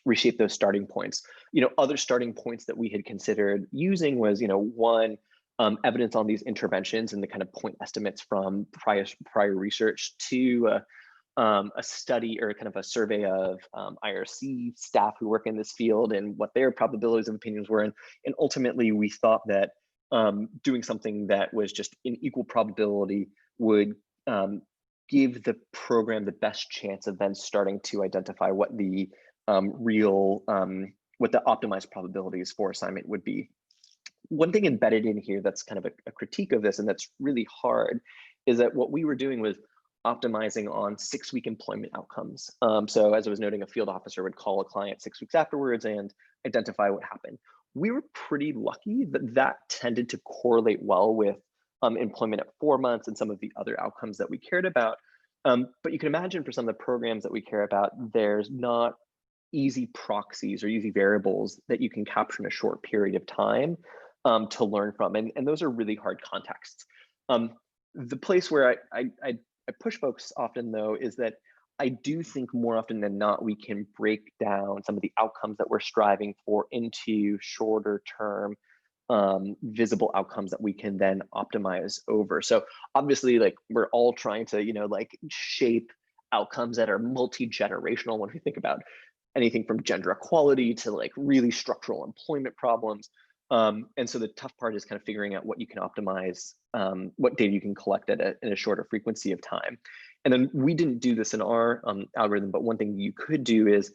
reshape those starting points. Other starting points that we had considered using was, one, evidence on these interventions and the kind of point estimates from prior research. Two, a study or kind of a survey of IRC staff who work in this field and what their probabilities of opinions were. And ultimately, we thought that doing something that was just in equal probability would give the program the best chance of then starting to identify what the what the optimized probabilities for assignment would be. One thing embedded in here that's kind of a critique of this, and that's really hard, is that what we were doing was optimizing on 6-week employment outcomes. So as I was noting, a field officer would call a client 6 weeks afterwards and identify what happened. We were pretty lucky that that tended to correlate well with employment at 4 months and some of the other outcomes that we cared about. But you can imagine for some of the programs that we care about, there's not easy proxies or easy variables that you can capture in a short period of time to learn from. And those are really hard contexts. The place where I push folks often, though, is that I do think more often than not, we can break down some of the outcomes that we're striving for into shorter term visible outcomes that we can then optimize over. So obviously, like, we're all trying to, shape outcomes that are multi-generational when we think about anything from gender equality to like really structural employment problems. And so the tough part is kind of figuring out what you can optimize, what data you can collect in a shorter frequency of time. And then we didn't do this in our algorithm, but one thing you could do is,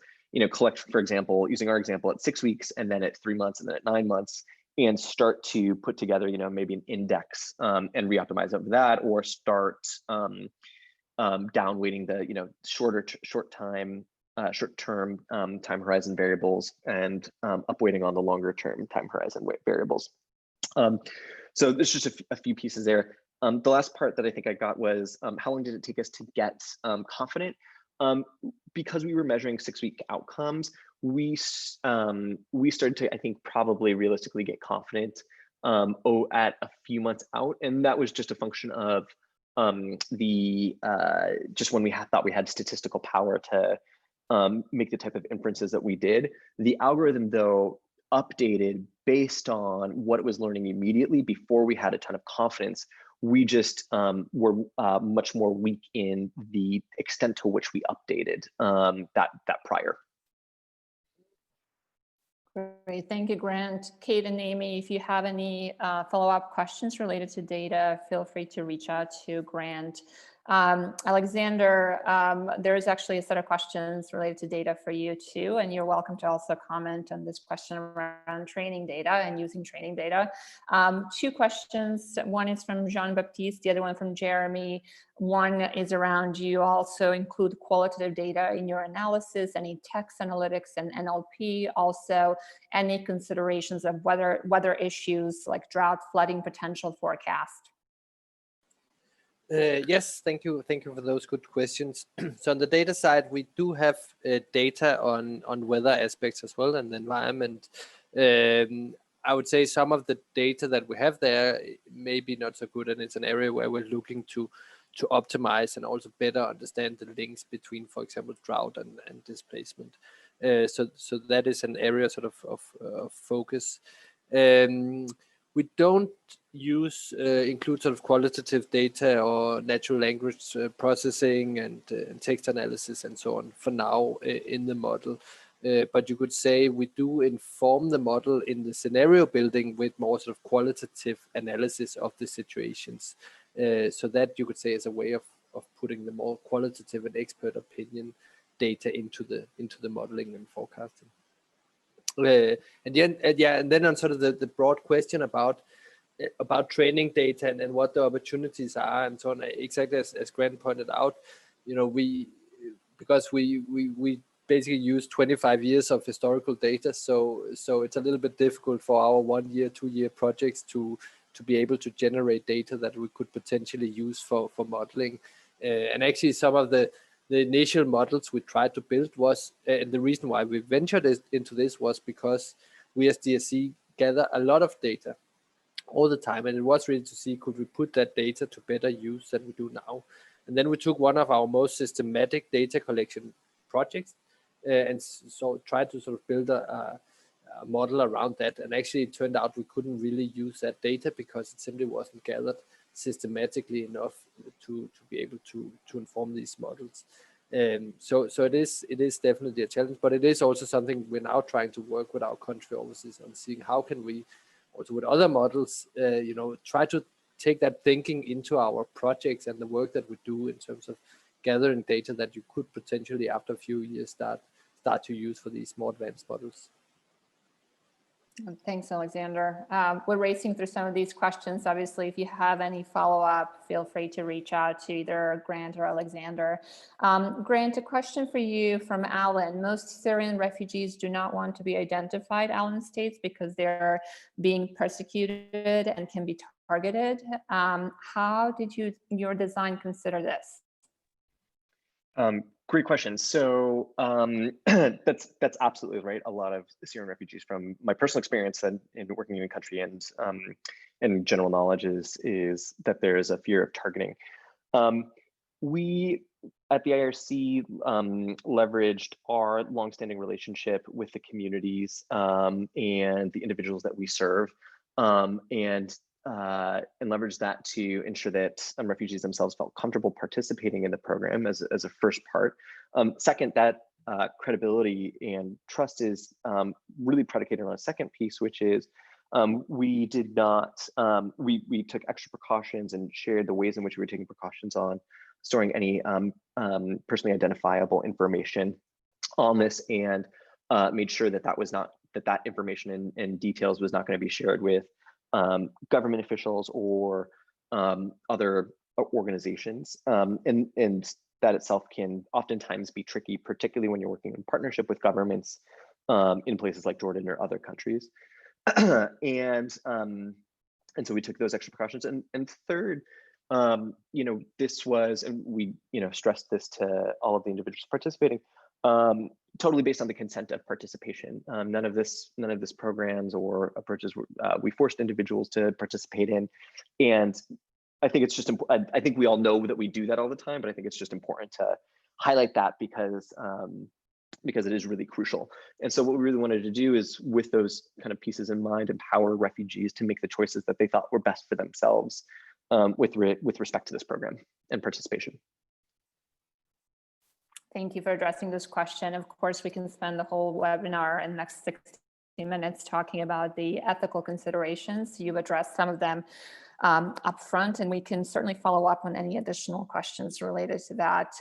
collect, for example, using our example at 6 weeks and then at 3 months and then at 9 months, and start to put together, maybe an index and re-optimize over that, or start down weighting the, short-term time horizon variables and upweighting on the longer term time horizon variables. So there's just a few pieces there. The last part that I think I got was how long did it take us to get confident? Because we were measuring 6-week outcomes, we started to, I think, probably realistically get confident at a few months out, and that was just a function of just when we thought we had statistical power to make the type of inferences that we did. The algorithm, though, updated based on what it was learning immediately before we had a ton of confidence. We just were much more weak in the extent to which we updated that prior. Great, thank you, Grant. Kate and Amy, if you have any follow-up questions related to data, feel free to reach out to Grant. Alexander, there is actually a set of questions related to data for you too, and you're welcome to also comment on this question around training data and using training data. 2 questions. One is from Jean-Baptiste, the other one from Jeremy. One is around, do you also include qualitative data in your analysis, any text analytics and NLP? Also, any considerations of weather issues like drought, flooding potential forecast? Yes, thank you for those good questions. So on the data side, we do have data on weather aspects as well and the environment. I would say some of the data that we have there may be not so good, and it's an area where we're looking to optimize and also better understand the links between, for example, drought and displacement. So that is an area sort of focus. We don't include sort of qualitative data or natural language processing and text analysis and so on for now in the model. But you could say we do inform the model in the scenario building with more sort of qualitative analysis of the situations. So that you could say is a way of putting the more qualitative and expert opinion data into the modeling and forecasting. And then on sort of the broad question about training data and what the opportunities are and so on, exactly as Grant pointed out, because we basically use 25 years of historical data, so it's a little bit difficult for our 1-year, 2-year projects to be able to generate data that we could potentially use for modeling. And actually some of the initial models we tried to build was, and the reason why we ventured into this was because we as DSC gather a lot of data all the time, and it was really to see could we put that data to better use than we do now. And then we took one of our most systematic data collection projects and so tried to sort of build a model around that. And actually it turned out we couldn't really use that data because it simply wasn't gathered systematically enough to be able to inform these models. So it is definitely a challenge, but it is also something we're now trying to work with our country offices on, seeing how can we also with other models, try to take that thinking into our projects and the work that we do in terms of gathering data that you could potentially after a few years start to use for these more advanced models. Thanks, Alexander. We're racing through some of these questions. Obviously, if you have any follow-up, feel free to reach out to either Grant or Alexander. Grant, a question for you from Alan. Most Syrian refugees do not want to be identified, Alan states, because they're being persecuted and can be targeted. How did your design consider this? Great question. So that's absolutely right. A lot of Syrian refugees, from my personal experience and in working in the country and general knowledge, is that there is a fear of targeting. We at the IRC leveraged our longstanding relationship with the communities and the individuals that we serve, and leverage that to ensure that refugees themselves felt comfortable participating in the program as a first part. Second, that credibility and trust is really predicated on a second piece, which is we did not, we took extra precautions and shared the ways in which we were taking precautions on storing any personally identifiable information on this, and made sure that that information and details was not going to be shared with government officials or other organizations, and that itself can oftentimes be tricky, particularly when you're working in partnership with governments in places like Jordan or other countries. And so we took those extra precautions. And third, this was, and we stressed this to all of the individuals participating, totally based on the consent of participation. None of this programs or approaches we forced individuals to participate in. And I think it's just important. I think we all know that we do that all the time, but I think it's just important to highlight that because it is really crucial. And so what we really wanted to do is, with those kind of pieces in mind, empower refugees to make the choices that they thought were best for themselves with respect to this program and participation. Thank you for addressing this question. Of course, we can spend the whole webinar in the next 60 minutes talking about the ethical considerations. You've addressed some of them up front, and we can certainly follow up on any additional questions related to that.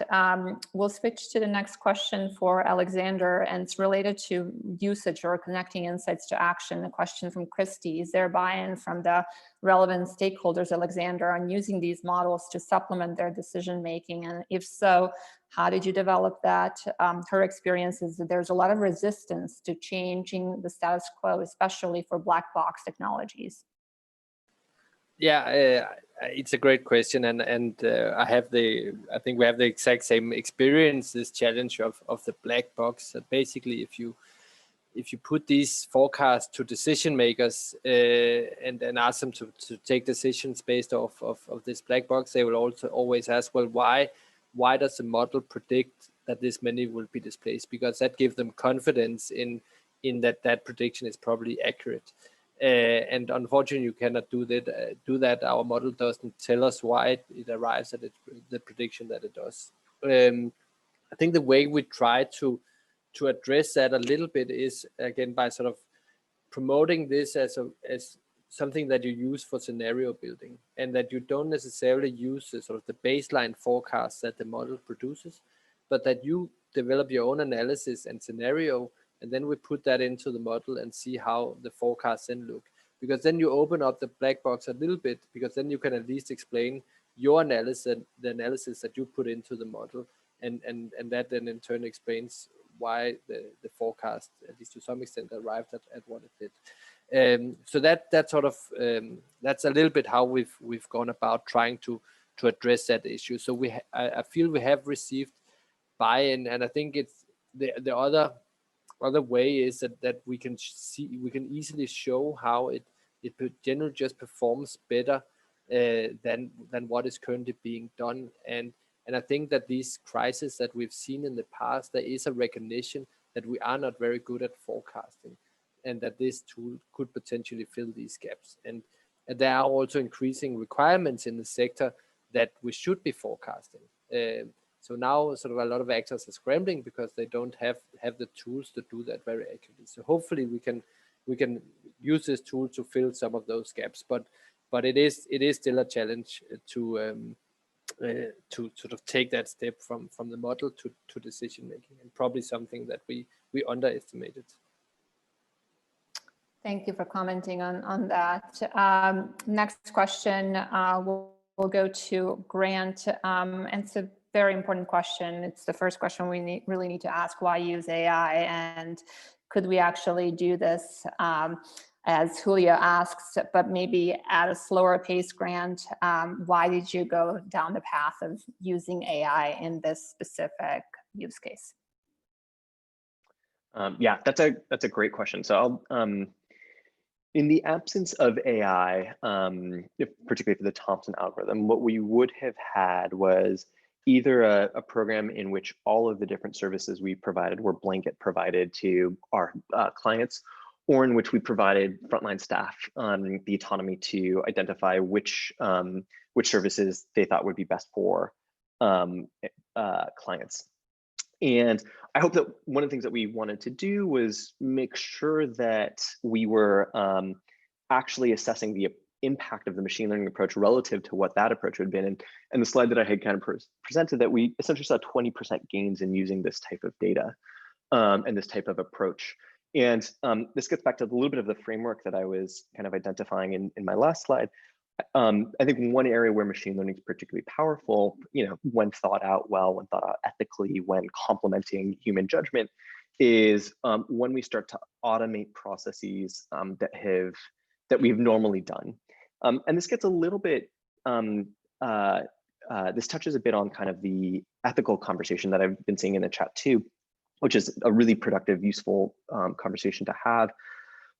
We'll switch to the next question for Alexander, and it's related to usage or connecting insights to action. A question from Christy: is there buy-in from the relevant stakeholders, Alexander, on using these models to supplement their decision-making? And if so, how did you develop that? Her experience is that there's a lot of resistance to changing the status quo, especially for black box technologies. Yeah, it's a great question, and I think we have the exact same experience. This challenge of the black box. That basically, if you put these forecasts to decision makers and ask them to take decisions based off of this black box, they will also always ask, well, why does the model predict that this many will be displaced? Because that gives them confidence in that prediction is probably accurate. And unfortunately, you cannot do that. Our model doesn't tell us why it arrives at the prediction that it does. I think the way we try to address that a little bit is, again, by sort of promoting this as something that you use for scenario building, and that you don't necessarily use the sort of the baseline forecast that the model produces, but that you develop your own analysis and scenario, and then we put that into the model and see how the forecasts then look. Because then you open up the black box a little bit, because then you can at least explain your analysis, the analysis that you put into the model, and that then in turn explains why the forecast, at least to some extent, arrived at what it did. So that sort of that's a little bit how we've gone about trying to address that issue. So I feel we have received buy-in, and I think it's the other way is that we can easily show how it generally just performs better than what is currently being done. And I think that these crises that we've seen in the past, there is a recognition that we are not very good at forecasting, and that this tool could potentially fill these gaps. And there are also increasing requirements in the sector that we should be forecasting. So now sort of a lot of actors are scrambling because they don't have the tools to do that very accurately. So hopefully we can use this tool to fill some of those gaps. But it is still a challenge to sort of take that step from the model to decision making, and probably something that we underestimated. Thank you for commenting on that. Next question we'll go to Grant, and it's a very important question. It's the first question we really need to ask: why use AI, and could we actually do this? As Julio asks, but maybe at a slower pace. Grant, why did you go down the path of using AI in this specific use case? Yeah, that's a great question. So I'll, in the absence of AI, particularly for the Thompson algorithm, what we would have had was either a program in which all of the different services we provided were blanket provided to our clients, or in which we provided frontline staff the autonomy to identify which services they thought would be best for clients. And I hope that one of the things that we wanted to do was make sure that we were actually assessing the impact of the machine learning approach relative to what that approach would have been. And the slide that I had kind of presented, that we essentially saw 20% gains in using this type of data and this type of approach. And this gets back to a little bit of the framework that I was kind of identifying in my last slide. I think one area where machine learning is particularly powerful, when thought out well, when thought out ethically, when complementing human judgment, is when we start to automate processes that we've normally done. And this gets a little bit, this touches a bit on kind of the ethical conversation that I've been seeing in the chat too, which is a really productive, useful conversation to have,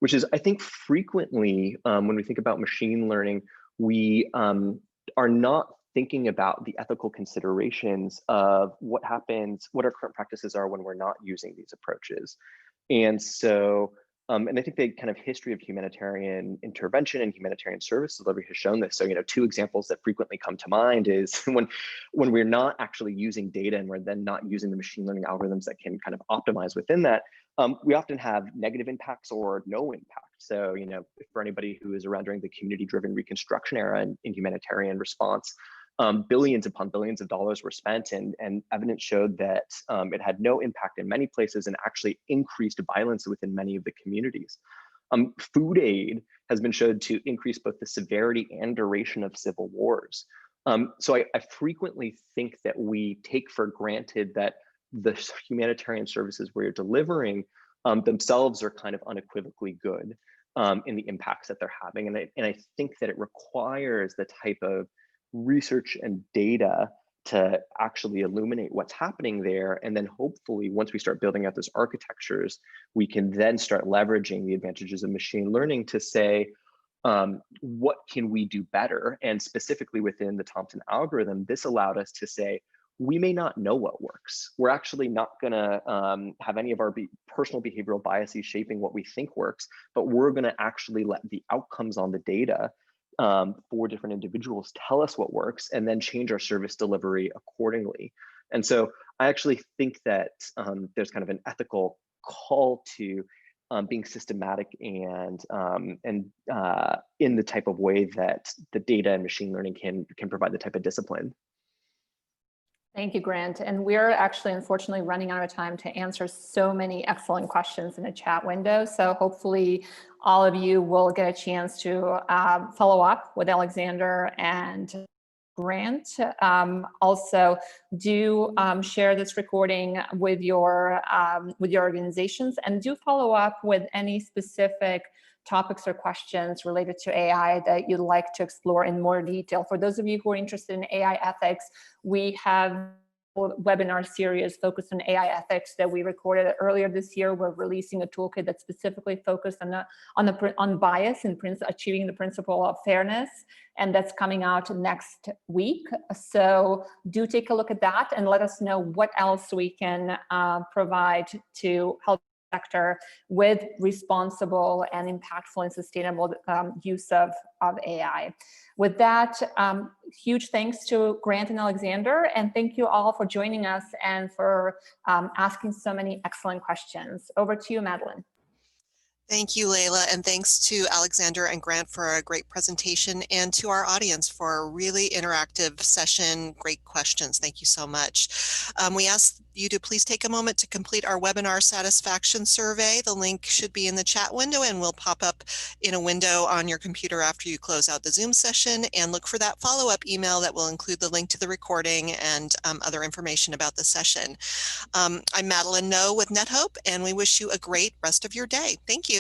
which is, I think, frequently when we think about machine learning, we are not thinking about the ethical considerations of what happens, what our current practices are when we're not using these approaches. And so, and I think the kind of history of humanitarian intervention and humanitarian service delivery has shown this. So, two examples that frequently come to mind is when we're not actually using data and we're then not using the machine learning algorithms that can kind of optimize within that, we often have negative impacts or no impact. So, for anybody who is around during the community-driven reconstruction era in humanitarian response, billions upon billions of dollars were spent, and evidence showed that it had no impact in many places and actually increased violence within many of the communities. Food aid has been shown to increase both the severity and duration of civil wars. So I frequently think that we take for granted that the humanitarian services we're delivering themselves are kind of unequivocally good in the impacts that they're having. And I think that it requires the type of research and data to actually illuminate what's happening there. And then hopefully, once we start building out those architectures, we can then start leveraging the advantages of machine learning to say, what can we do better? And specifically within the Thompson algorithm, this allowed us to say, we may not know what works. We're actually not gonna have any of our personal behavioral biases shaping what we think works, but we're gonna actually let the outcomes on the data for different individuals tell us what works, and then change our service delivery accordingly. And so I actually think that there's kind of an ethical call to being systematic and in the type of way that the data and machine learning can provide the type of discipline. Thank you, Grant. And we're actually, unfortunately, running out of time to answer so many excellent questions in the chat window. So hopefully all of you will get a chance to follow up with Alexander and Grant. Also, do share this recording with your organizations, and do follow up with any specific topics or questions related to AI that you'd like to explore in more detail. For those of you who are interested in AI ethics, we have webinar series focused on AI ethics that we recorded earlier this year. We're releasing a toolkit that's specifically focused on bias and achieving the principle of fairness, and that's coming out next week. So do take a look at that and let us know what else we can provide to help the sector with responsible and impactful and sustainable use of AI. With that, huge thanks to Grant and Alexander, and thank you all for joining us and for asking so many excellent questions. Over to you, Madeline. Thank you, Layla, and thanks to Alexander and Grant for a great presentation, and to our audience for a really interactive session. Great questions. Thank you so much. We ask you to please take a moment to complete our webinar satisfaction survey. The link should be in the chat window and will pop up in a window on your computer after you close out the Zoom session, and look for that follow-up email that will include the link to the recording and other information about the session. I'm Madeline No with NetHope, and we wish you a great rest of your day. Thank you.